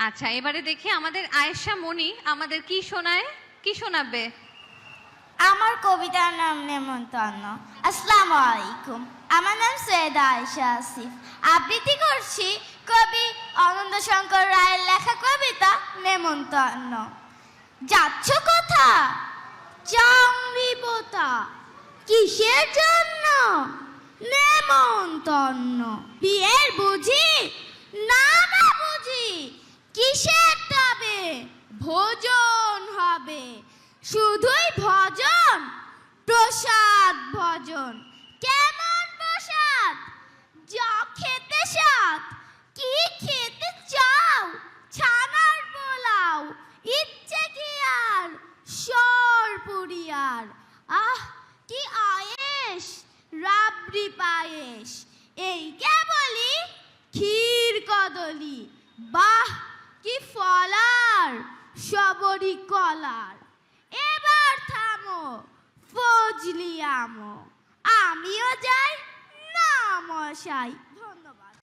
আচ্ছা, এবারে দেখি আমাদের আয়েশা মনি আমাদের কি শোনায়, কি শোনাবে? আমার কবিতার নাম নেমন্তন্ন। আসসালামু আলাইকুম, আমার নাম সৈয়দা আয়েশা আসিফ। আবৃত্তি করছি কবি অনন্ত শঙ্কর রায়ের লেখা কবিতা নেমন্তন্ন। যাচ্ছ কোথা চাংরিবোতা, কিসের জন্য নেমন্তন্ন? বিয়ের বুঝি? না না বুঝি, কিসের তবে ভোজন হবে? শুধুই ভজন, প্রসাদ ভজন। কেমন প্রসাদ? যা খেতে স্বাদ। কি খেতে চাও? ছানার পোলাও, ইচ্ছে কি আর সরপুরিয়ার। আহ কি আয়েশ, রাবড়ি পায়েস, এই কেবলই ক্ষীর কদলি। বাহ কি ফলার, সবরি কলার। এবার থামো ফজলি আমো, আমিও যাই না মশাই। ধন্যবাদ।